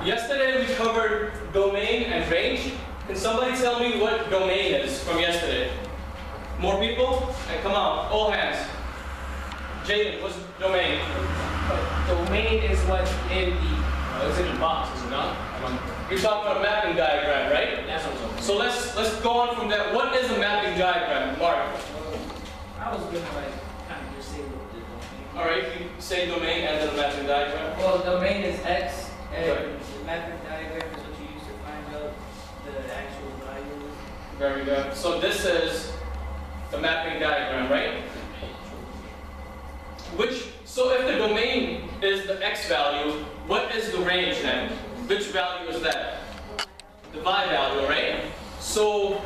Yesterday we covered domain and range. Can somebody tell me what domain is from yesterday? More people? And come on, all hands. Jaden, what's domain? Domain is what's in the, it's in the box, is it not? You're talking about a mapping diagram, right? That's what I'm talking about. So let's go on from that. What is a mapping diagram, Mark? I was gonna kind of just say what the domain. All right, you say domain and then a mapping diagram. Well, domain is X, and Right. the mapping diagram is what you use to find out the actual value. Very good. So this is the mapping diagram, right? So if the domain is the X value, what is the range then? Which value is that? The Y value, right? So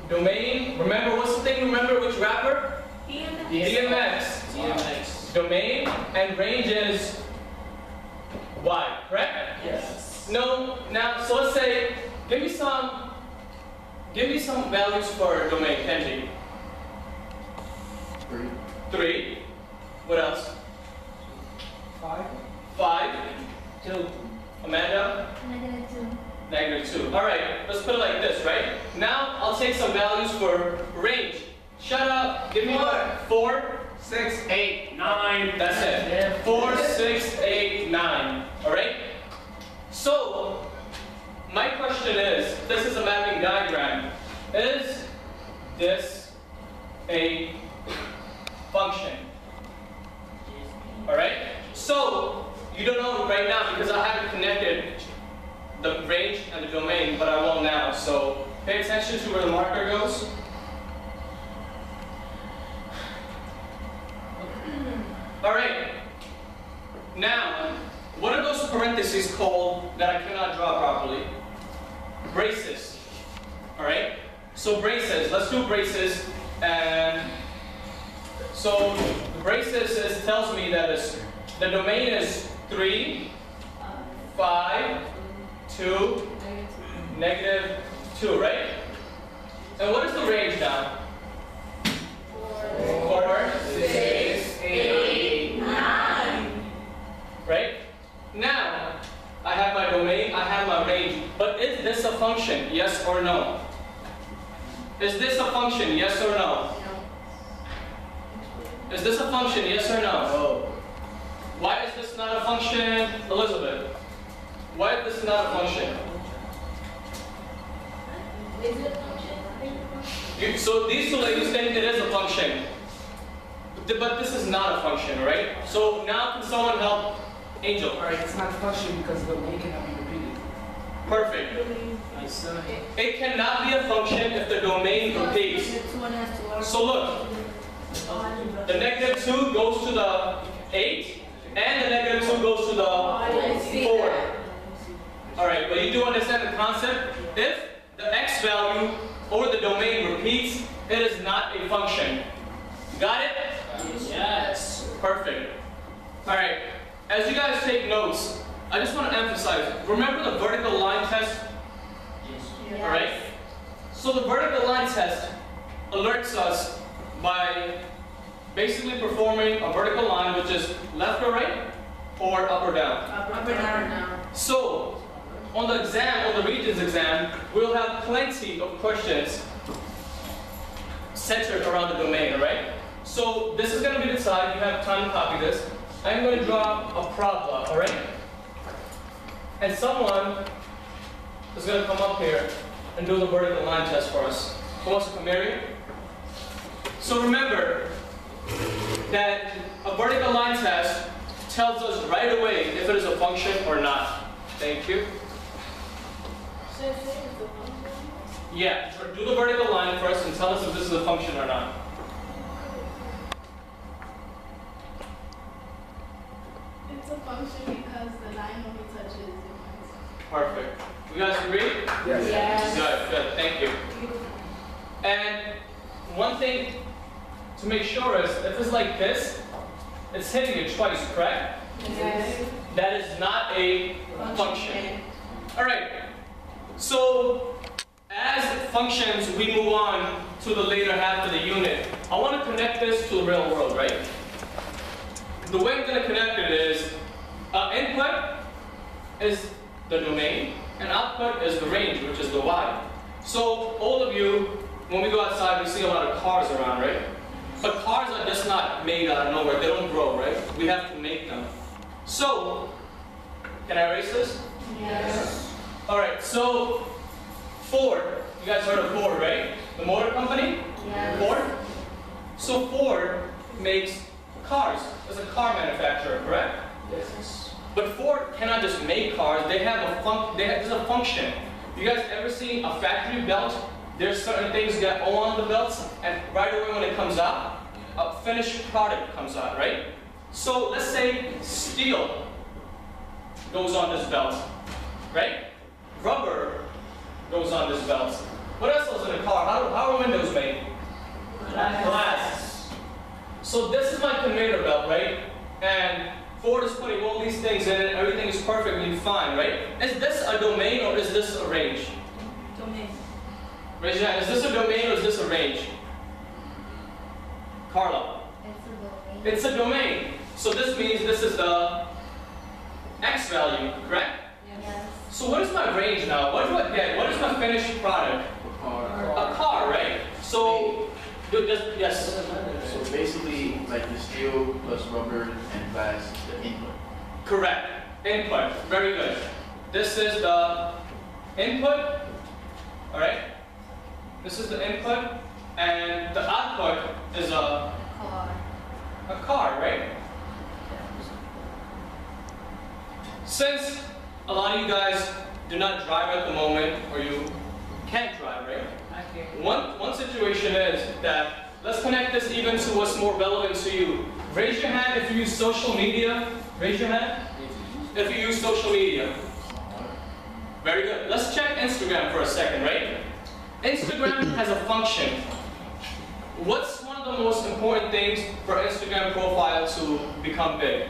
domain, remember what's the thing? Remember which wrapper? DMX. DMX. Domain and range is Y, correct? Yes. No, now, so let's say, give me some values for domain, Kenji. 3. What else? 5. 5. 2. Amanda? -2. All right, let's put it like this, right? Now, I'll take some values for range. Shut up, give me what? 4, 6, 8, 9. that's it. 4, 6, 8, 9. All right? So, my question is, this is a mapping diagram. Is this a function? All right? So, you don't know right now because I haven't connected the range and the domain, but I will now. So, pay attention to where the marker goes. All right. Now, what are those parentheses called that I cannot draw properly? Braces. All right? So braces, let's do braces. And so the braces tells me that the domain is 3, 5, 2, -2, right? And what is the range now? 4, 6, 8, 9. Right? Now, I have my domain, I have my range, but is this a function, yes or no? Is this a function, yes or no? Is this a function, yes or no? Oh. Why is this not a function, Elizabeth? Why is this not a function? Is it a function? So these two ladies think it is a function, but this is not a function, right? So now can someone help Angel? Alright, it's not a function because the domain cannot be repeated. Perfect. My son. It cannot be a function if the domain repeats. So look, the -2 goes to the 8, and the -2 goes to the 4. Alright, but you do understand the concept? If the X value or the domain repeats, it is not a function. Got it? Yes. Perfect. Alright, as you guys take notes, I just want to emphasize, remember the vertical line test? Yes. Alright? So the vertical line test alerts us by basically performing a vertical line which is left or right, or up or down. Up or down. So, on the exam, on the Regents exam, we'll have plenty of questions centered around the domain, alright? So, this is going to be the side, you have time to copy this. I'm going to draw a parabola, alright? And someone is going to come up here and do the vertical line test for us. Who wants to come here? So remember that a vertical line test tells us right away if it is a function or not. Thank you. So if it is a function? Yeah, do the vertical line first and tell us if this is a function or not. It's a function because the line only touches it. Perfect. You guys agree? Yes. Yes. Good, good, thank you. And one thing to make sure is, if it's like this, it's hitting it twice, correct? Yes. That is not a function. All right, so as functions, we move on to the later half of the unit. I want to connect this to the real world, right? The way I'm going to connect it is, input is the domain, and output is the range, which is the y. So all of you, when we go outside, we see a lot of cars around, right? But cars are just not made out of nowhere. They don't grow, right? We have to make them. So, can I erase this? Yes. All right, so Ford, you guys heard of Ford, right? The motor company? Yes. Ford? So Ford makes cars. It's a car manufacturer, correct? Yes. But Ford cannot just make cars. They have there's a function. You guys ever seen a factory belt? There's certain things that go on the belts, and right away when it comes out, a finished product comes out, right? So let's say steel goes on this belt, right? Rubber goes on this belt. What else is in a car? How are windows made? Glass. So this is my conveyor belt, right? And Ford is putting all these things in it, everything is perfectly fine, right? Is this a domain or is this a range? Domain. Raise your hand. Is this a domain or is this a range? Carla. It's a domain. It's a domain. So this means this is the X value, correct? Yes. So what is my range now? What do I get? What is my finished product? A car, right? So, yes. So basically, like the steel plus rubber and glass is the input. Correct. Input. Very good. This is the input. All right. This is the input, and the output is a car, right? Since a lot of you guys do not drive at the moment, or you can't drive, right? I can't. One situation is that, let's connect this even to what's more relevant to you. Raise your hand if you use social media. Raise your hand if you use social media. Very good. Let's check Instagram for a second, right? Instagram has a function. What's one of the most important things for Instagram profile to become big?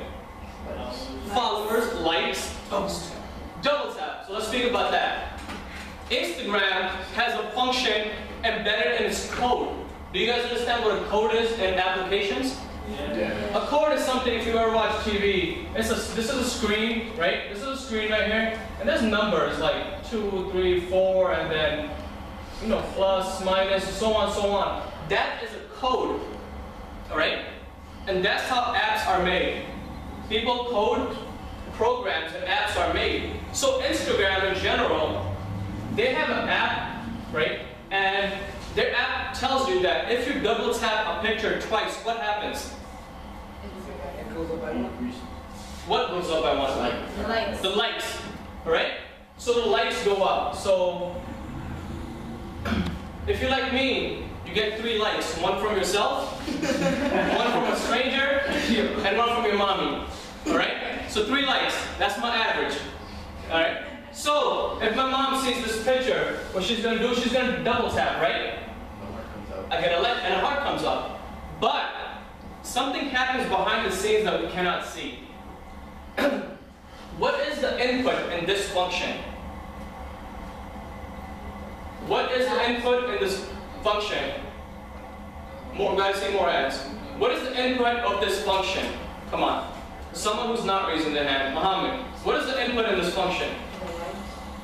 Followers, likes, double tap. So let's speak about that. Instagram has a function embedded in its code. Do you guys understand what a code is in applications? Yeah. A code is something, if you ever watch TV, this is a screen, right? This is a screen right here, and there's numbers like 2, 3, 4, and then, you know, plus, minus, so on, so on. That is a code, all right? And that's how apps are made. People code programs and apps are made. So Instagram in general, they have an app, right? And their app tells you that if you double tap a picture twice, what happens? It goes up by one. What goes up by one? Like, Likes. The likes, all right? So the likes go up. So if you're like me, you get 3 likes. One from yourself, one from a stranger, and one from your mommy. All right? So 3 likes. That's my average. All right? So if my mom sees this picture, what she's going to do, she's going to double tap, right? the heart comes out. I get a like, and a heart comes up. But something happens behind the scenes that we cannot see. What is the input in this function? What is the input in this function? More guys, see more hands. What is the input of this function? Come on. Someone who's not raising their hand. Muhammad. What is the input in this function?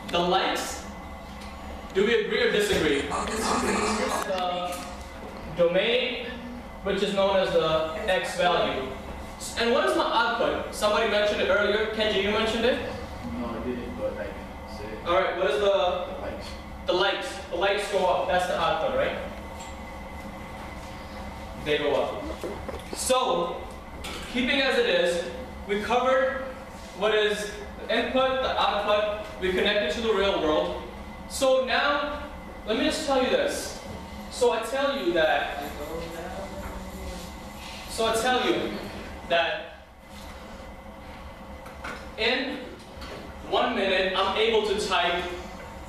The likes? Do we agree or disagree? The domain, which is known as the X value. And what is my output? Somebody mentioned it earlier. Kenji, you mentioned it? No, I didn't, but I can say it. All right, what is The likes. the likes? The likes go up. That's the output, right? They go up. So, keeping as it is, we covered what is the input, the output. We connected to the real world. So now, let me just tell you this. So I tell you that in 1 minute, I'm able to type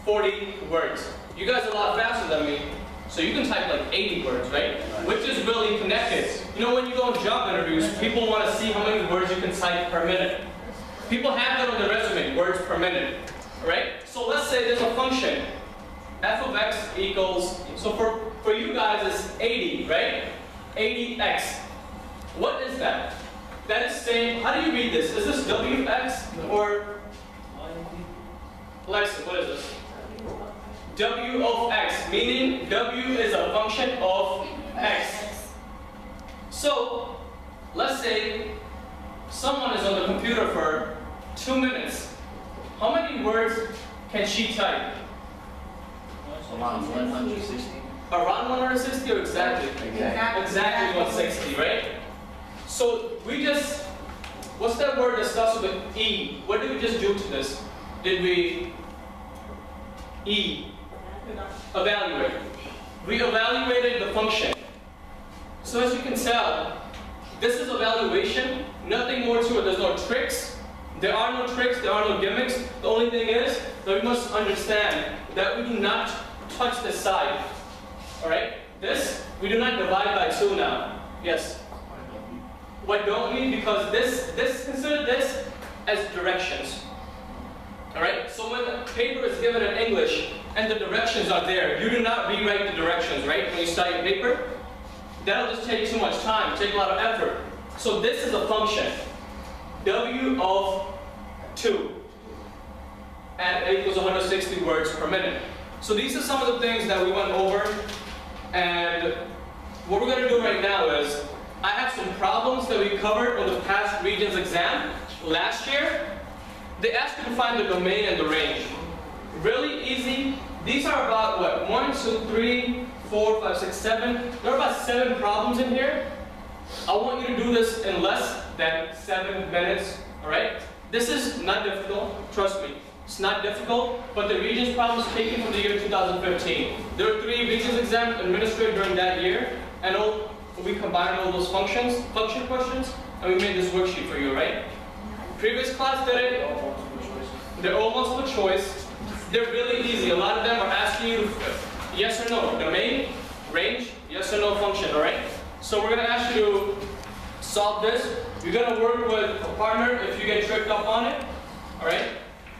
40 words. You guys are a lot faster than me, so you can type like 80 words, right? Which is really connected. You know, when you go on job interviews, people want to see how many words you can type per minute. People have that on their resume, words per minute, right? So let's say there's a function, f of x equals, so for you guys it's 80, right? 80x. What is that? That is saying, how do you read this? Is this wx or Alexa, what is this? W of x, meaning W is a function of x. So, let's say someone is on the computer for 2 minutes. How many words can she type? Around 160. Around 160 or exactly? Exactly 160, right? So we just, what's that word that starts with E? What did we just do to this? Did we evaluate? We evaluated the function. So as you can tell, this is evaluation, nothing more to it. There's no tricks. There are no tricks, there are no gimmicks. The only thing is that we must understand that we do not touch this side. Alright? This, we do not divide by 2 now. Yes? Why don't we? Because consider this as directions. Alright? So when the paper is given in English and the directions are there, you do not rewrite the directions, right? When you start your paper, that'll just take too much time, take a lot of effort. So this is a function. W of 2. And it equals 160 words per minute. So these are some of the things that we went over. And what we're going to do right now is, I have some problems that we covered on the past Regents exam last year. They asked you to find the domain and the range. Really easy. These are about what? 1, 2, 3, 4, 5, 6, 7. There are about 7 problems in here. I want you to do this in less than 7 minutes. Alright? This is not difficult. Trust me. It's not difficult, but the Regents problems taken from the year 2015. There were 3 Regents exams administered during that year, and we combined all those function questions, and we made this worksheet for you, right? Previous class did it. They're all multiple choice. They're really easy. A lot of them are asking you yes or no. Domain, range, yes or no function, alright? So we're going to ask you to solve this. You're going to work with a partner if you get tripped up on it, alright?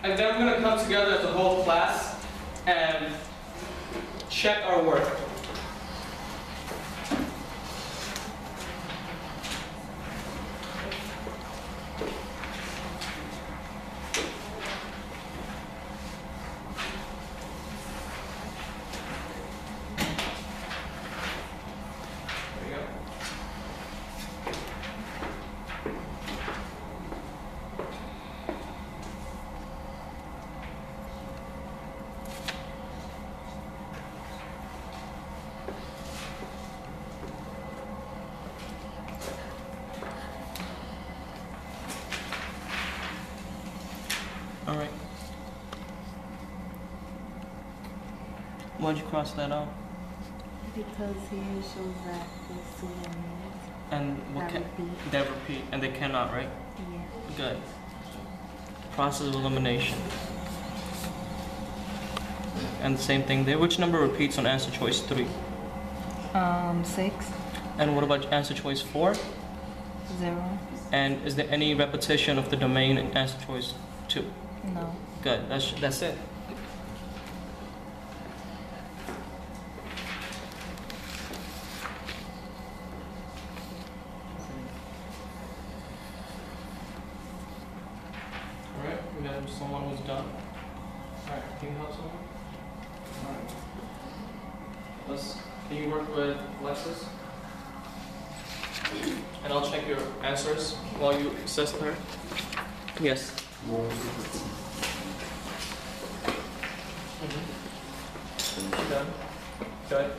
And then we're going to come together as a whole class and check our work. Alright. Why'd you cross that out? Because here it shows that there's 2 domains. And what That can repeat. that repeat? And they cannot, right? Yeah. Good. Process of elimination. And the same thing there. Which number repeats on answer choice 3? 6, And what about answer choice 4? 0, And is there any repetition of the domain in answer choice 2? no. Good. That's it. Alright, we got someone who's done. Alright, can you help someone? Alright. Can you work with Alexis? And I'll check your answers while you assess her. Yes. Done. Good.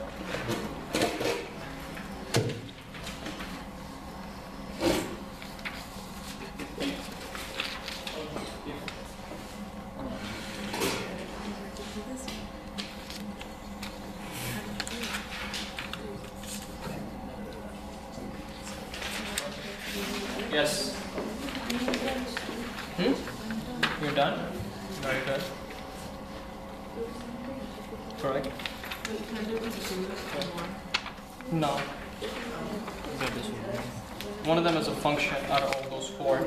Yes. You're done? Very good. Correct? No. One of them is a function out of all those 4.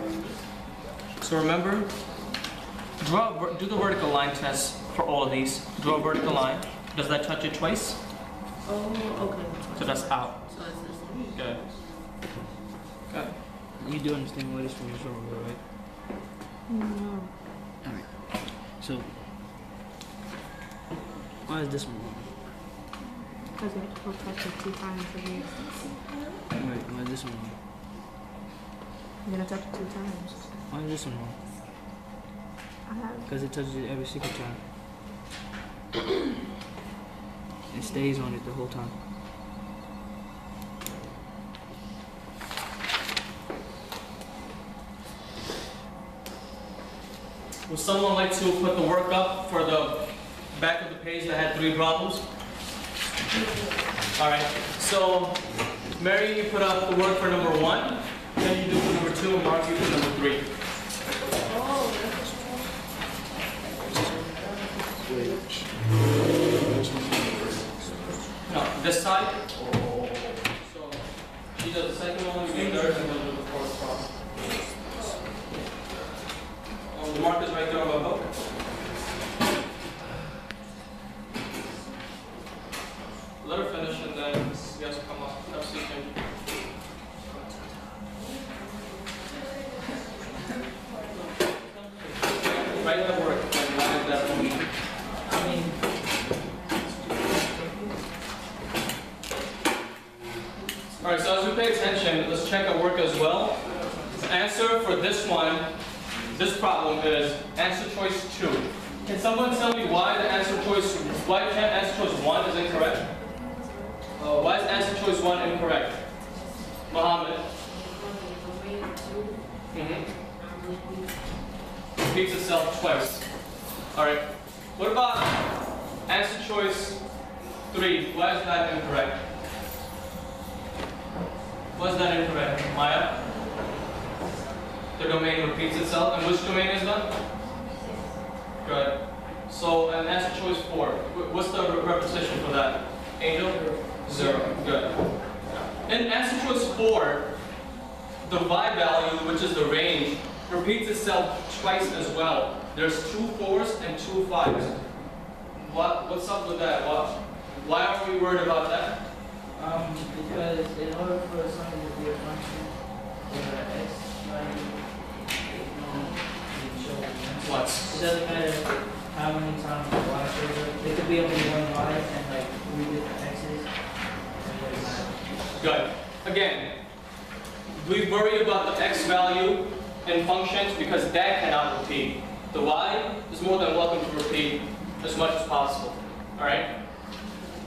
So remember, do the vertical line test for all of these. Draw a vertical line. Does that touch it twice? Oh, okay. So that's out. So it's this. Good. Good. You do understand why this one is over, right? No. Alright. So, Why is this one wrong? Because it will touch it 2 times again. Wait, why is this one wrong? You're gonna touch it 2 times. Why is this one wrong? I have. Because it touches it every single time. It stays on it the whole time. Would someone like to put the work up for the back of the page that had 3 problems? All right, so Mary, you put up the work for number 1, then you do for number 2, and Mark, you for number 3. No, this side. So she does the second one, you do the third, and then do the 4th problem. Oh, the marker's right there on my book. Let her finish and then you guys come up. Have a seat, thank you. Write the work and write that one. Alright, so as we pay attention, let's check our work as well. The answer for this one, this problem is answer choice 2. Can someone tell me why answer choice 1 is incorrect? Why is answer choice 1 incorrect? Mohammed? Repeats itself twice. Alright. What about answer choice 3? Why is that incorrect? Why is that incorrect? Maya? The domain repeats itself. And which domain is that? Good. So, and answer choice 4. What's the repetition for that? Angel? 0. Good. In answer choice 4, the y value, which is the range, repeats itself twice as well. There's 2 4s and 2 5s. What's up with that? Why are we worried about that? Because in order for something to be a function, the x value, What? it doesn't matter how many times the y shows up. It could be only 1 y and like 3 different x's. It doesn't matter. Good. Again, we worry about the x value in functions because that cannot repeat. The y is more than welcome to repeat as much as possible. All right?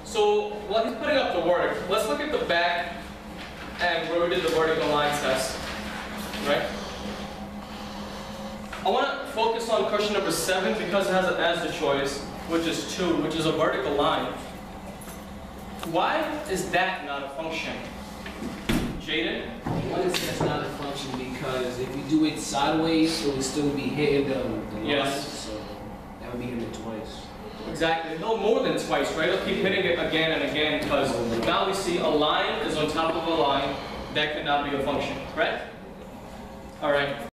So while he's putting up the work, let's look at the back and where we did the vertical line test. Right? I want to focus on question number 7 because it has an answer choice, which is 2, which is a vertical line. Why is that not a function? Jaden? Why is that not a function? Because if we do it sideways, it would still be hitting the line. Yes. So that would be hitting it twice. Exactly. No, more than twice, right? I'll keep hitting it again and again because now we see a line is on top of a line. That could not be a function, correct? All right.